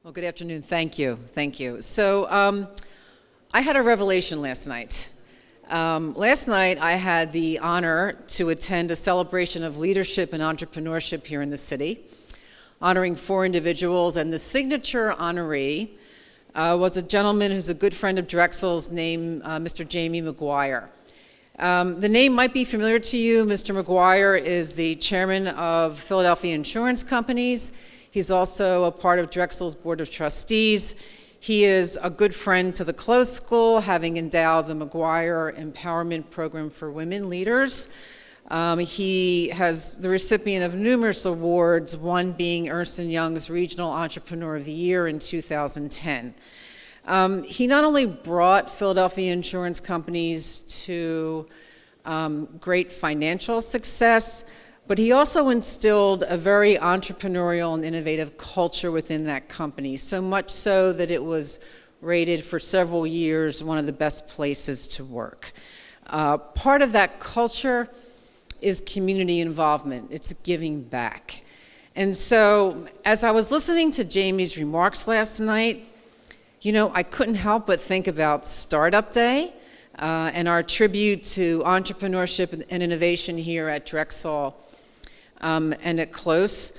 Well, good afternoon. Thank you. Thank you. So I had a revelation last night. Last night, I had the honor to attend a celebration of leadership and entrepreneurship here in the city, honoring 4 individuals, and the signature honoree was a gentleman who's a good friend of Drexel's named Mr. Jamie McGuire. The name might be familiar to you. Mr. McGuire is the chairman of Philadelphia Insurance Companies. He's also a part of Drexel's Board of Trustees. He is a good friend to the Close School, having endowed the McGuire Empowerment Program for Women Leaders. He has the recipient of numerous awards, one being Ernst & Young's Regional Entrepreneur of the Year in 2010. He not only brought Philadelphia Insurance Companies to great financial success, but he also instilled a very entrepreneurial and innovative culture within that company, so much so that it was rated for several years one of the best places to work. Part of that culture is community involvement. It's giving back. And so as I was listening to Jamie's remarks last night, I couldn't help but think about Startup Day and our tribute to entrepreneurship and innovation here at Drexel and at Close,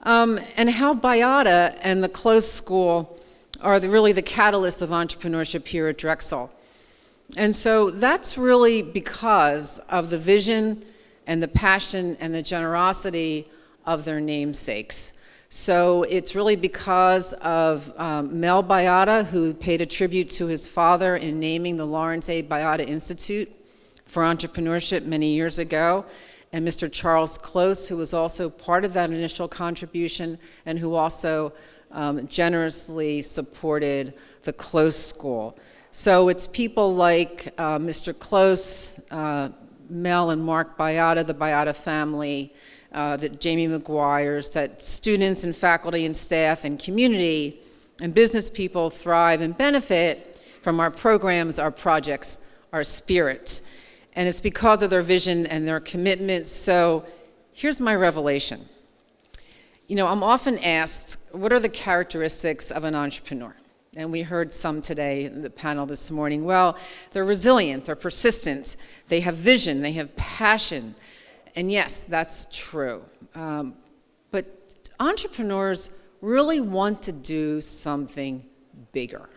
and how Biata and the Close School are really the catalyst of entrepreneurship here at Drexel. And so that's really because of the vision and the passion and the generosity of their namesakes. So it's really because of Mel Biata, who paid a tribute to his father in naming the Lawrence A. Biata Institute for Entrepreneurship many years ago, and Mr. Charles Close, who was also part of that initial contribution and who also generously supported the Close School. So it's people like Mr. Close, Mel and Mark Biata, the Biata family, that Jamie McGuire's, that students and faculty and staff and community and business people thrive and benefit from our programs, our projects, our spirit. And it's because of their vision and their commitment. So here's my revelation. I'm often asked, what are the characteristics of an entrepreneur? And we heard some today in the panel this morning. Well, they're resilient, they're persistent, they have vision, they have passion. And yes, that's true. But entrepreneurs really want to do something bigger.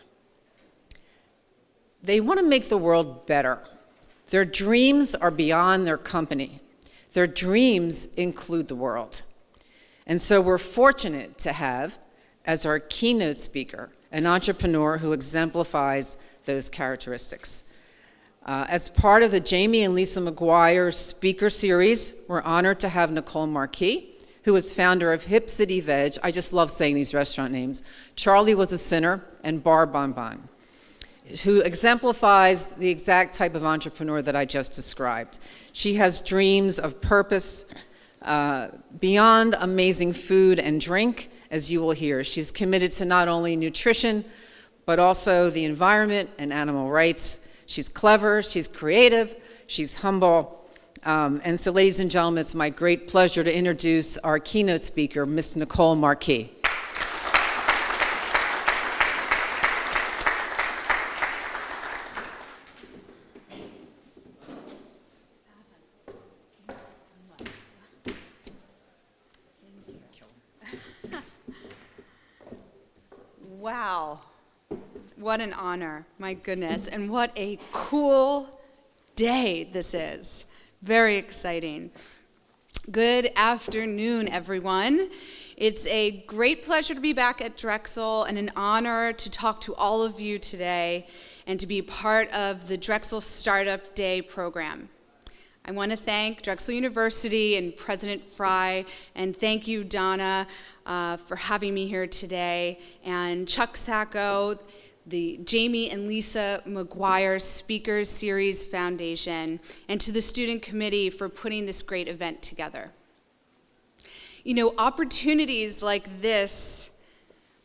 They want to make the world better. Their dreams are beyond their company. Their dreams include the world. And so we're fortunate to have, as our keynote speaker, an entrepreneur who exemplifies those characteristics. As part of the Jamie and Lisa McGuire Speaker Series, we're honored to have Nicole Marquis, who is founder of HipCityVeg. I just love saying these restaurant names. Charlie Was a Sinner, and Bar Bon Bon, who exemplifies the exact type of entrepreneur that I just described. She has dreams of purpose beyond amazing food and drink, as you will hear. She's committed to not only nutrition, but also the environment and animal rights. She's clever, she's creative, she's humble. And so, ladies and gentlemen, it's my great pleasure to introduce our keynote speaker, Ms. Nicole Marquis. Wow, what an honor, my goodness, and what a cool day this is. Very exciting. Good afternoon, everyone. It's a great pleasure to be back at Drexel and an honor to talk to all of you today and to be part of the Drexel Startup Day program. I want to thank Drexel University and President Fry, and thank you, Donna, for having me here today, and Chuck Sacco, the Jamie and Lisa McGuire Speakers Series Foundation, and to the student committee for putting this great event together. Opportunities like this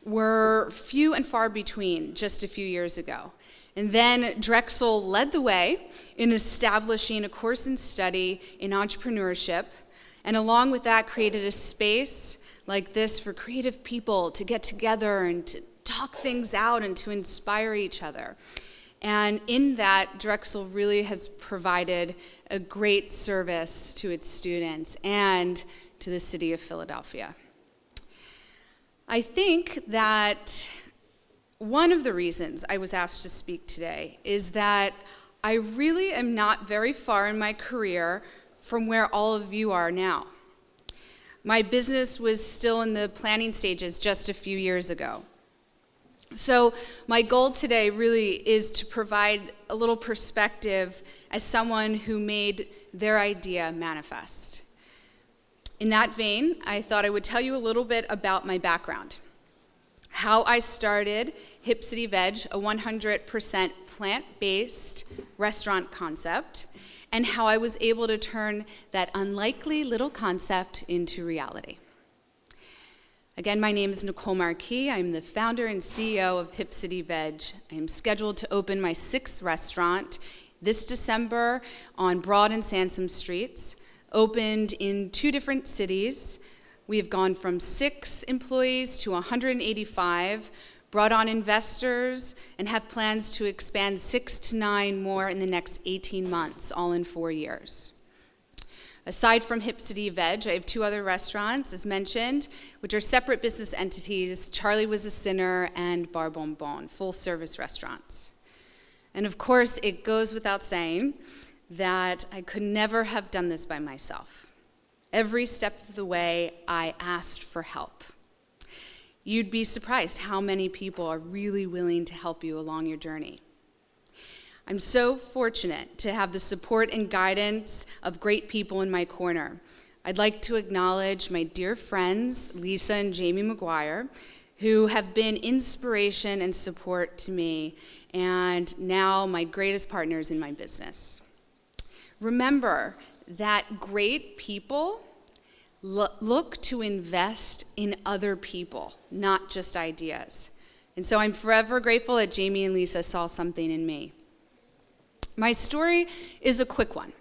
were few and far between just a few years ago. And then Drexel led the way in establishing a course and study in entrepreneurship, and along with that created a space like this for creative people to get together and to talk things out and to inspire each other. And in that, Drexel really has provided a great service to its students and to the city of Philadelphia. I think that one of the reasons I was asked to speak today is that I really am not very far in my career from where all of you are now. My business was still in the planning stages just a few years ago. So my goal today really is to provide a little perspective as someone who made their idea manifest. In that vein, I thought I would tell you a little bit about my background, how I started HipCityVeg, a 100% plant-based restaurant concept, and how I was able to turn that unlikely little concept into reality. Again, my name is Nicole Marquis. I'm the founder and CEO of HipCityVeg. I am scheduled to open my 6th restaurant this December on Broad and Sansom Streets, opened in 2 different cities. We have gone from 6 employees to 185, brought on investors, and have plans to expand 6 to 9 more in the next 18 months, all in 4 years. Aside from HipCityVeg, I have 2 other restaurants, as mentioned, which are separate business entities, Charlie Was a Sinner and Bar Bon Bon, full-service restaurants. And of course, it goes without saying that I could never have done this by myself. Every step of the way, I asked for help. You'd be surprised how many people are really willing to help you along your journey. I'm so fortunate to have the support and guidance of great people in my corner. I'd like to acknowledge my dear friends, Lisa and Jamie McGuire, who have been inspiration and support to me, and now my greatest partners in my business. Remember that great people look to invest in other people, not just ideas. And so I'm forever grateful that Jamie and Lisa saw something in me. My story is a quick one.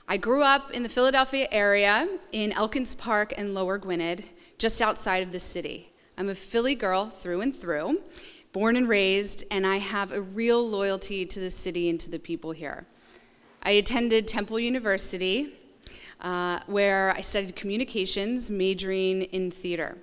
I grew up in the Philadelphia area in Elkins Park and Lower Gwynedd, just outside of the city. I'm a Philly girl through and through, born and raised, and I have a real loyalty to the city and to the people here. I attended Temple University, where I studied communications, majoring in theater.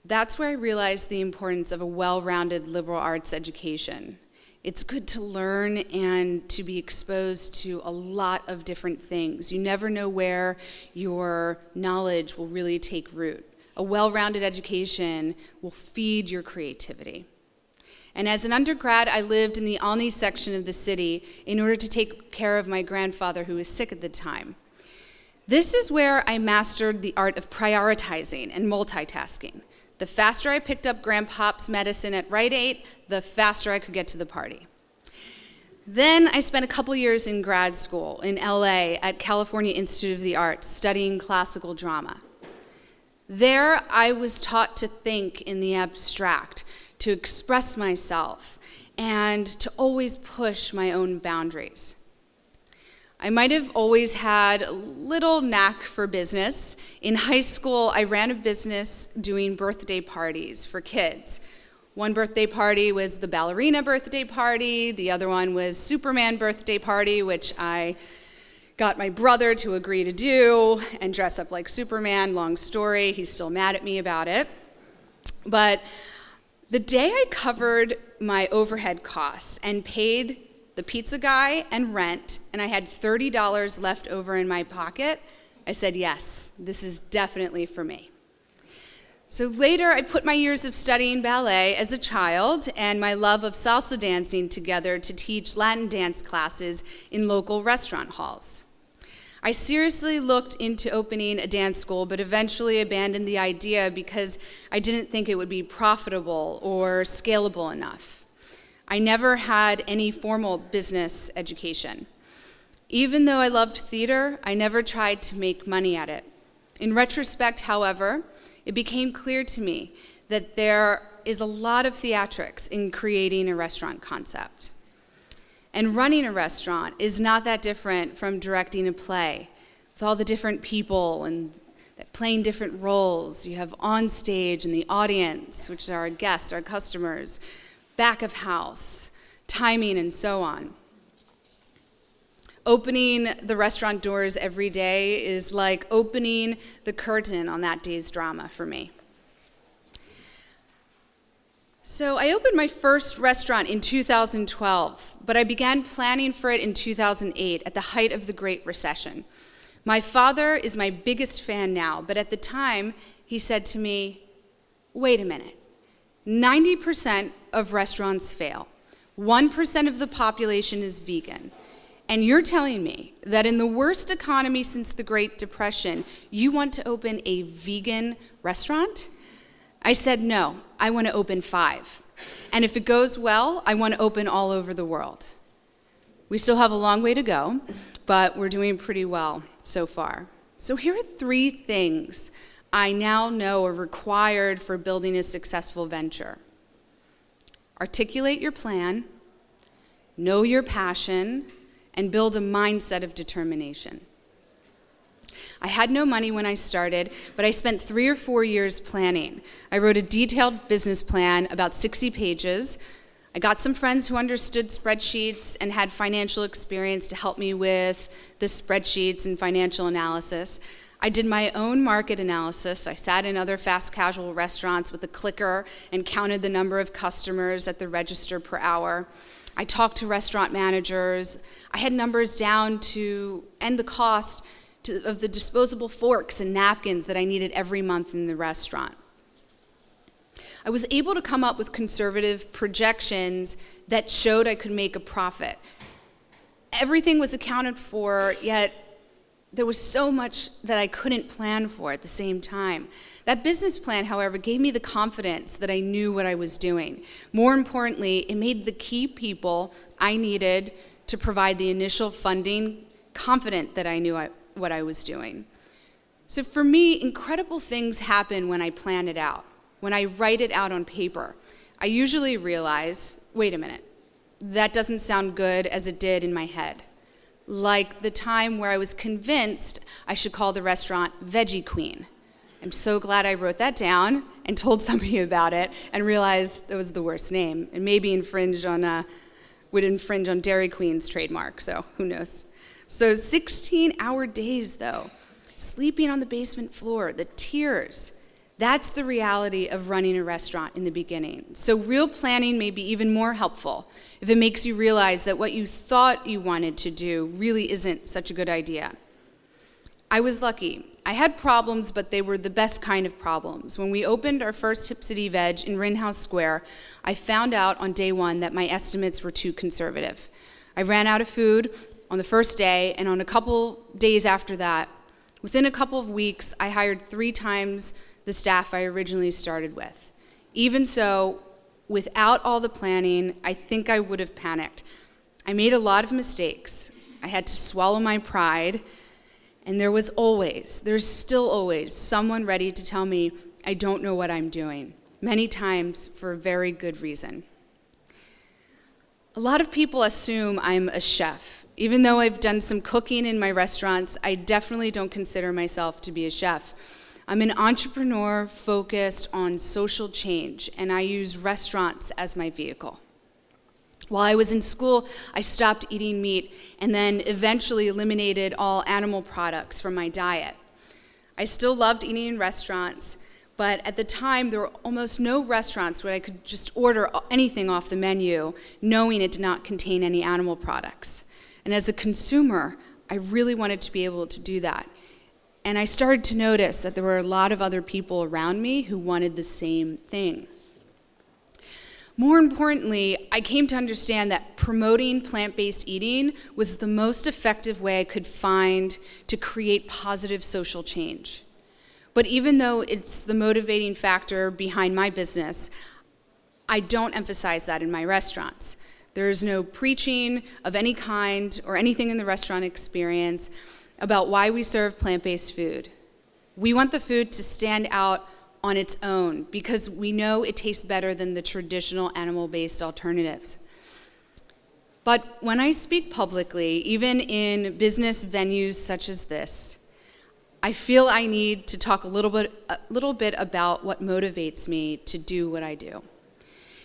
That's where I realized the importance of a well-rounded liberal arts education. It's good to learn and to be exposed to a lot of different things. You never know where your knowledge will really take root. A well-rounded education will feed your creativity. And as an undergrad, I lived in the Alney section of the city in order to take care of my grandfather who was sick at the time. This is where I mastered the art of prioritizing and multitasking. The faster I picked up Grandpop's medicine at Rite Aid, the faster I could get to the party. Then I spent a couple years in grad school in LA at California Institute of the Arts studying classical drama. There I was taught to think in the abstract, to express myself, and to always push my own boundaries. I might have always had a little knack for business. In high school, I ran a business doing birthday parties for kids. One birthday party was the ballerina birthday party. The other one was Superman birthday party, which I got my brother to agree to do and dress up like Superman. Long story, he's still mad at me about it. But the day I covered my overhead costs and paid the pizza guy and rent, and I had $30 left over in my pocket, I said, yes, this is definitely for me. So later, I put my years of studying ballet as a child and my love of salsa dancing together to teach Latin dance classes in local restaurant halls. I seriously looked into opening a dance school, but eventually abandoned the idea because I didn't think it would be profitable or scalable enough. I never had any formal business education. Even though I loved theater, I never tried to make money at it. In retrospect, however, it became clear to me that there is a lot of theatrics in creating a restaurant concept. And running a restaurant is not that different from directing a play, with all the different people and playing different roles. You have on stage and the audience, which are our guests, our customers, back of house, timing, and so on. Opening the restaurant doors every day is like opening the curtain on that day's drama for me. So I opened my first restaurant in 2012, but I began planning for it in 2008 at the height of the Great Recession. My father is my biggest fan now, but at the time, he said to me, wait a minute, 90% of restaurants fail. 1% of the population is vegan. And you're telling me that in the worst economy since the Great Depression, you want to open a vegan restaurant? I said, no, I want to open 5. And if it goes well, I want to open all over the world. We still have a long way to go, but we're doing pretty well so far. So here are 3 things I now know are required for building a successful venture. Articulate your plan, know your passion, and build a mindset of determination. I had no money when I started, but I spent 3 or 4 years planning. I wrote a detailed business plan, about 60 pages. I got some friends who understood spreadsheets and had financial experience to help me with the spreadsheets and financial analysis. I did my own market analysis. I sat in other fast casual restaurants with a clicker and counted the number of customers at the register per hour. I talked to restaurant managers. I had numbers down to and the cost of the disposable forks and napkins that I needed every month in the restaurant. I was able to come up with conservative projections that showed I could make a profit. Everything was accounted for, yet there was so much that I couldn't plan for at the same time. That business plan, however, gave me the confidence that I knew what I was doing. More importantly, it made the key people I needed to provide the initial funding confident that I knew what I was doing. So for me, incredible things happen when I plan it out, when I write it out on paper. I usually realize, wait a minute, that doesn't sound good as it did in my head. Like the time where I was convinced I should call the restaurant Veggie Queen. I'm so glad I wrote that down and told somebody about it and realized it was the worst name and maybe would infringe on Dairy Queen's trademark, so who knows. So 16-hour days, though, sleeping on the basement floor, the tears, that's the reality of running a restaurant in the beginning. So real planning may be even more helpful if it makes you realize that what you thought you wanted to do really isn't such a good idea. I was lucky. I had problems, but they were the best kind of problems. When we opened our first HipCityVeg in Rittenhouse Square, I found out on day 1 that my estimates were too conservative. I ran out of food on the first day, and on a couple days after that, within a couple of weeks, I hired 3 times the staff I originally started with. Even so, without all the planning, I think I would have panicked. I made a lot of mistakes. I had to swallow my pride, and there's still always someone ready to tell me I don't know what I'm doing, many times for a very good reason. A lot of people assume I'm a chef. Even though I've done some cooking in my restaurants, I definitely don't consider myself to be a chef. I'm an entrepreneur focused on social change, and I use restaurants as my vehicle. While I was in school, I stopped eating meat and then eventually eliminated all animal products from my diet. I still loved eating in restaurants, but at the time, there were almost no restaurants where I could just order anything off the menu, knowing it did not contain any animal products. And as a consumer, I really wanted to be able to do that. And I started to notice that there were a lot of other people around me who wanted the same thing. More importantly, I came to understand that promoting plant-based eating was the most effective way I could find to create positive social change. But even though it's the motivating factor behind my business, I don't emphasize that in my restaurants. There is no preaching of any kind or anything in the restaurant experience about why we serve plant-based food. We want the food to stand out on its own because we know it tastes better than the traditional animal-based alternatives. But when I speak publicly, even in business venues such as this, I feel I need to talk a little bit about what motivates me to do what I do.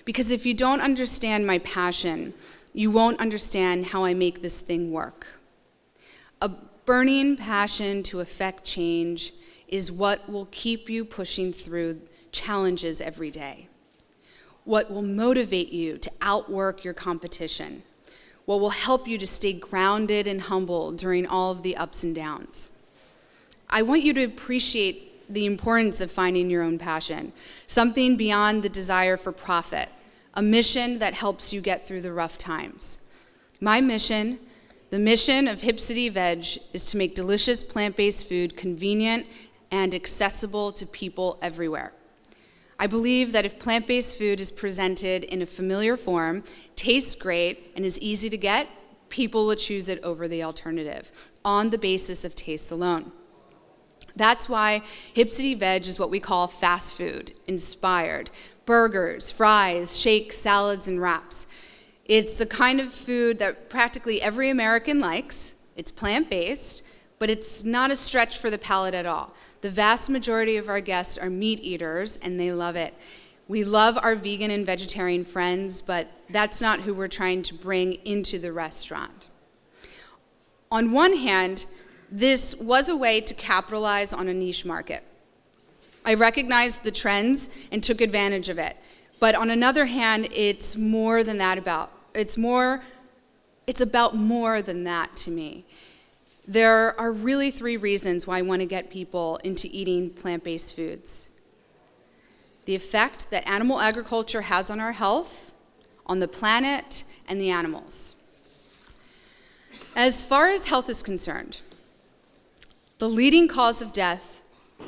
Because if you don't understand my passion, you won't understand how I make this thing work. A burning passion to affect change is what will keep you pushing through challenges every day. What will motivate you to outwork your competition. What will help you to stay grounded and humble during all of the ups and downs. I want you to appreciate the importance of finding your own passion, something beyond the desire for profit, a mission that helps you get through the rough times. My mission, the mission of HipCityVeg, is to make delicious plant-based food convenient and accessible to people everywhere. I believe that if plant-based food is presented in a familiar form, tastes great, and is easy to get, people will choose it over the alternative on the basis of taste alone. That's why HipCityVeg is what we call fast food inspired. Burgers, fries, shakes, salads, and wraps. It's a kind of food that practically every American likes. It's plant-based, but it's not a stretch for the palate at all. The vast majority of our guests are meat eaters, and they love it. We love our vegan and vegetarian friends, but that's not who we're trying to bring into the restaurant. On one hand, this was a way to capitalize on a niche market. I recognized the trends and took advantage of it. But on another hand, it's more than that it's about more than that to me. There are really 3 reasons why I want to get people into eating plant-based foods. The effect that animal agriculture has on our health, on the planet, and the animals. As far as health is concerned, the leading cause of death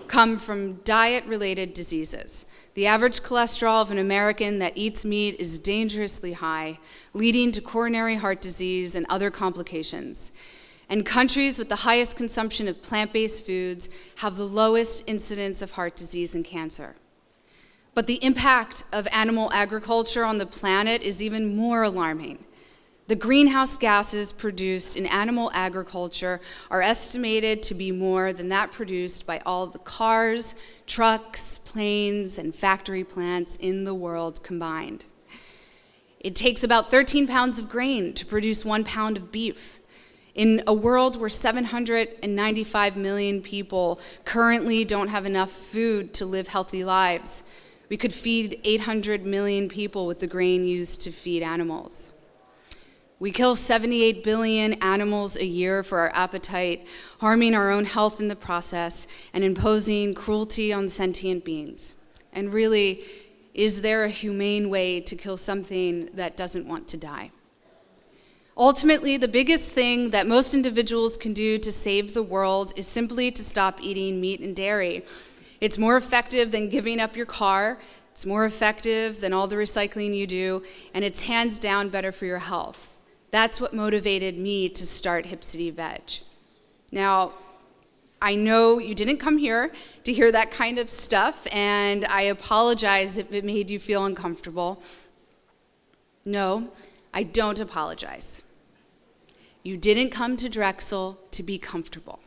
come from diet-related diseases. The average cholesterol of an American that eats meat is dangerously high, leading to coronary heart disease and other complications. And countries with the highest consumption of plant-based foods have the lowest incidence of heart disease and cancer. But the impact of animal agriculture on the planet is even more alarming. The greenhouse gases produced in animal agriculture are estimated to be more than that produced by all the cars, trucks, planes, and factory plants in the world combined. It takes about 13 pounds of grain to produce 1 pound of beef. In a world where 795 million people currently don't have enough food to live healthy lives, we could feed 800 million people with the grain used to feed animals. We kill 78 billion animals a year for our appetite, harming our own health in the process and imposing cruelty on sentient beings. And really, is there a humane way to kill something that doesn't want to die? Ultimately, the biggest thing that most individuals can do to save the world is simply to stop eating meat and dairy. It's more effective than giving up your car. It's more effective than all the recycling you do, and it's hands down better for your health. That's what motivated me to start HipCityVeg. Now, I know you didn't come here to hear that kind of stuff, and I apologize if it made you feel uncomfortable. No, I don't apologize. You didn't come to Drexel to be comfortable.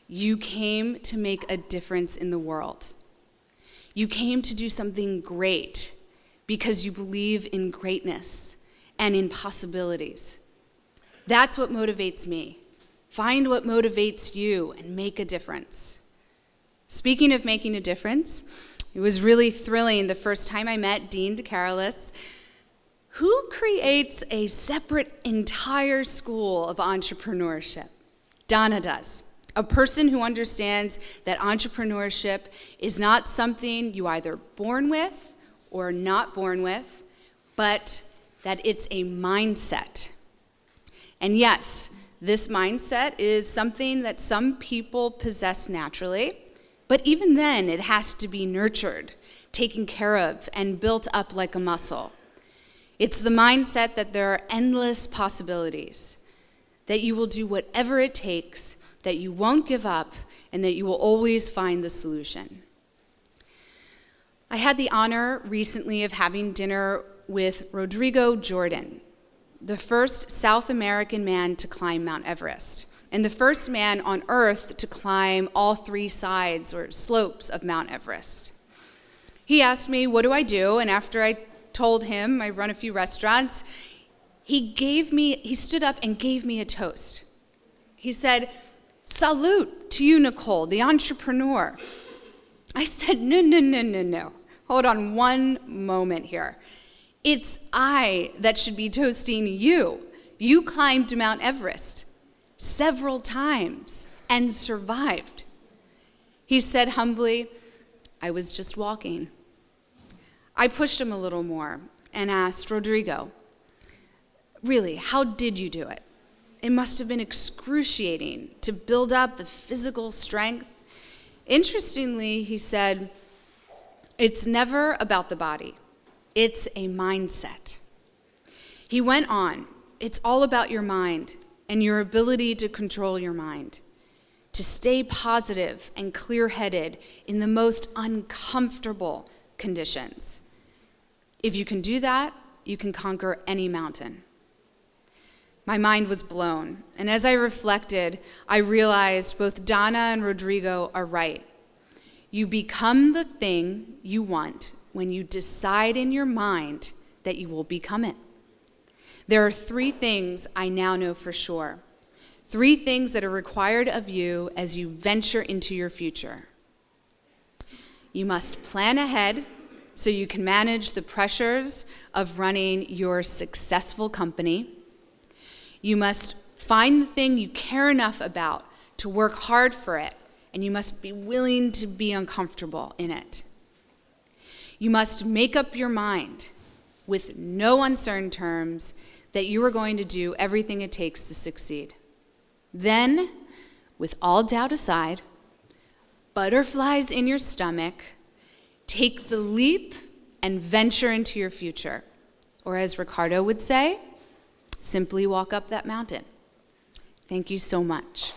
You came to make a difference in the world. You came to do something great because you believe in greatness and in possibilities. That's what motivates me. Find what motivates you and make a difference. Speaking of making a difference, it was really thrilling the first time I met Dean DeCarolis, who creates a separate entire school of entrepreneurship. Donna does. A person who understands that entrepreneurship is not something you either born with or not born with, but that it's a mindset. And yes, this mindset is something that some people possess naturally, but even then it has to be nurtured, taken care of, and built up like a muscle. It's the mindset that there are endless possibilities, that you will do whatever it takes, that you won't give up, and that you will always find the solution. I had the honor recently of having dinner with Rodrigo Jordan, the first South American man to climb Mount Everest, and the first man on earth to climb all 3 sides or slopes of Mount Everest. He asked me, what do I do? And after I told him I run a few restaurants, he stood up and gave me a toast. He said, "Salute to you, Nicole, the entrepreneur." I said, no. Hold on one moment here. It's I that should be toasting you. You climbed Mount Everest several times and survived. He said humbly, "I was just walking." I pushed him a little more and asked, "Rodrigo, really, how did you do it? It must have been excruciating to build up the physical strength." Interestingly, he said, "It's never about the body. It's a mindset." He went on, "It's all about your mind and your ability to control your mind, to stay positive and clear-headed in the most uncomfortable conditions. If you can do that, you can conquer any mountain." My mind was blown, and as I reflected, I realized both Donna and Rodrigo are right. You become the thing you want when you decide in your mind that you will become it. There are 3 things I now know for sure. 3 things that are required of you as you venture into your future. You must plan ahead so you can manage the pressures of running your successful company. You must find the thing you care enough about to work hard for it, and you must be willing to be uncomfortable in it. You must make up your mind with no uncertain terms that you are going to do everything it takes to succeed. Then, with all doubt aside, butterflies in your stomach, take the leap and venture into your future. Or as Ricardo would say, simply walk up that mountain. Thank you so much.